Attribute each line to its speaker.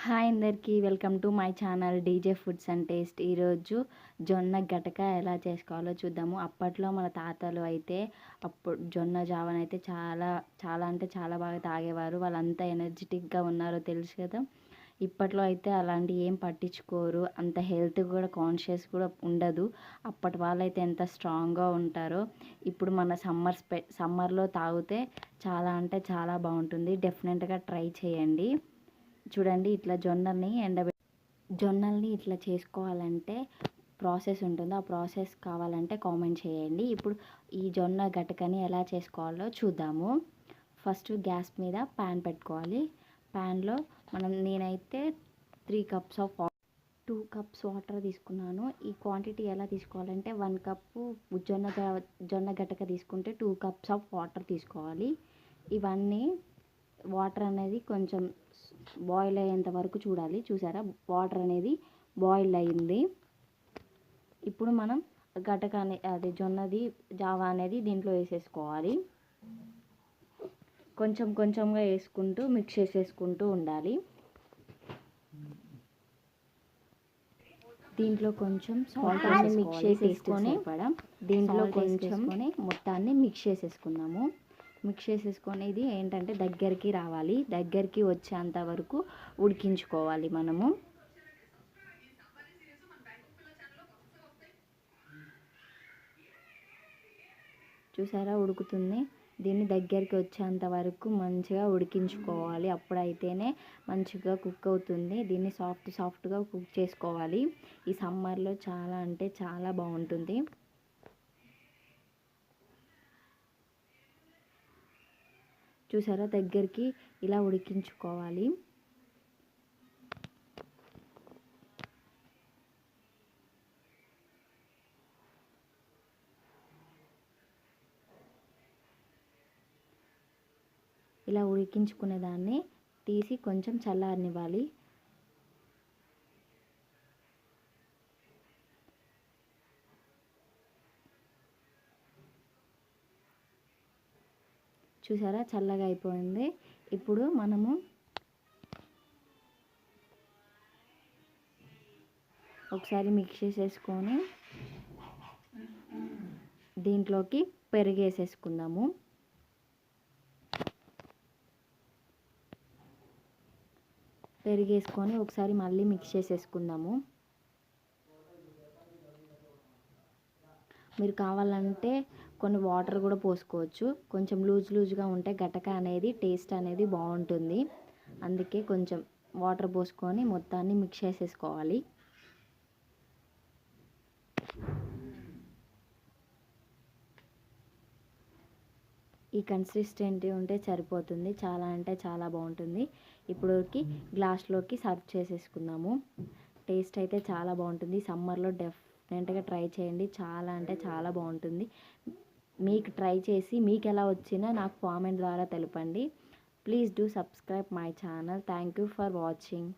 Speaker 1: Hi అందరికీ welcome to my channel DJ foods and taste. ఈరోజు జొన్న గటక ఎలా చేసుకోవాలో చూద్దాము. అప్పట్లో మన తాతలు అయితే అప్పుడు జొన్న జావనైతే చాలా చాలా అంటే చాలా బాగా తాగేవారు. వాళ్ళంతా ఎనర్జెటిక్గా ఉన్నారో తెలుసు కదా. ఇప్పట్లో అయితే అలాంటి ఏం పట్టించుకోరు, అంత హెల్త్ కూడా కాన్షియస్ కూడా ఉండదు. అప్పటి వాళ్ళైతే ఎంత స్ట్రాంగ్గా ఉంటారో. ఇప్పుడు మన సమ్మర్లో తాగితే చాలా అంటే చాలా బాగుంటుంది. డెఫినెట్గా ట్రై చేయండి. చూడండి, ఇట్లా జొన్నల్ని ఇట్లా చేసుకోవాలంటే ప్రాసెస్ ఉంటుంది. ఆ ప్రాసెస్ కావాలంటే కామెంట్ చేయండి. ఇప్పుడు ఈ జొన్న గటకని ఎలా చేసుకోవాలో చూద్దాము. ఫస్ట్ గ్యాస్ మీద ప్యాన్ పెట్టుకోవాలి. ప్యాన్లో నేనైతే 3 cups ఆఫ్ 2 cups వాటర్ తీసుకున్నాను. ఈ క్వాంటిటీ ఎలా తీసుకోవాలంటే 1 కప్పు జొన్న గటక తీసుకుంటే 2 cups ఆఫ్ వాటర్ తీసుకోవాలి. ఇవన్నీ వాటర్ అనేది కొంచెం బాయిల్ అయ్యేంత వరకు చూడాలి. చూసారా, వాటర్ అనేది బాయిల్ అయ్యింది. ఇప్పుడు మనం గటక అది జొన్నది జావా అనేది దీంట్లో వేసేసుకోవాలి. కొంచెం కొంచెంగా వేసుకుంటూ మిక్స్ చేసేసుకుంటూ ఉండాలి. దీంట్లో కొంచెం సాల్ట్ మిక్స్ చేసేసుకొని దీంట్లో కొంచెం మొత్తాన్ని మిక్స్ చేసేసుకున్నాము. మిక్స్ చేసేసుకొని ఇది ఏంటంటే దగ్గరికి రావాలి. దగ్గరికి వచ్చేంత వరకు ఉడికించుకోవాలి మనము. చూసారా, ఉడుకుతుంది. దీన్ని దగ్గరికి వచ్చేంత వరకు మంచిగా ఉడికించుకోవాలి. అప్పుడైతేనే మంచిగా కుక్ అవుతుంది. దీన్ని సాఫ్ట్గా కుక్ చేసుకోవాలి. ఈ సమ్మర్లో చాలా అంటే చాలా బాగుంటుంది. చూసారా, దగ్గరికి ఇలా ఉడికించుకోవాలి. ఇలా ఉడికించుకునే దాన్ని తీసి కొంచెం చల్లారనివ్వాలి. చూసారా, చల్లగా అయిపోయింది. ఇప్పుడు మనము ఒకసారి మిక్స్ చేసేసుకొని దీంట్లోకి పెరుగేసేసుకుందాము. పెరిగేసుకొని ఒకసారి మళ్ళీ మిక్స్ చేసేసుకుందాము. మీరు కావాలంటే కొన్ని వాటర్ కూడా పోసుకోవచ్చు. కొంచెం లూజ్గా ఉంటే గటక అనేది టేస్ట్ అనేది బాగుంటుంది. అందుకే కొంచెం వాటర్ పోసుకొని మొత్తాన్ని మిక్స్ చేసేసుకోవాలి. ఈ కన్సిస్టెంటీ ఉంటే సరిపోతుంది. చాలా అంటే చాలా బాగుంటుంది. ఇప్పుడుకి గ్లాస్లోకి సర్వ్ చేసేసుకుందాము. టేస్ట్ అయితే చాలా బాగుంటుంది. సమ్మర్లో డెఫినెట్గా ట్రై చేయండి. చాలా అంటే చాలా బాగుంటుంది. మీకు ట్రై చేసి మీకు ఎలా వచ్చినా నాకు కామెంట్ ద్వారా తెలపండి. Please do subscribe my channel. Thank you for watching.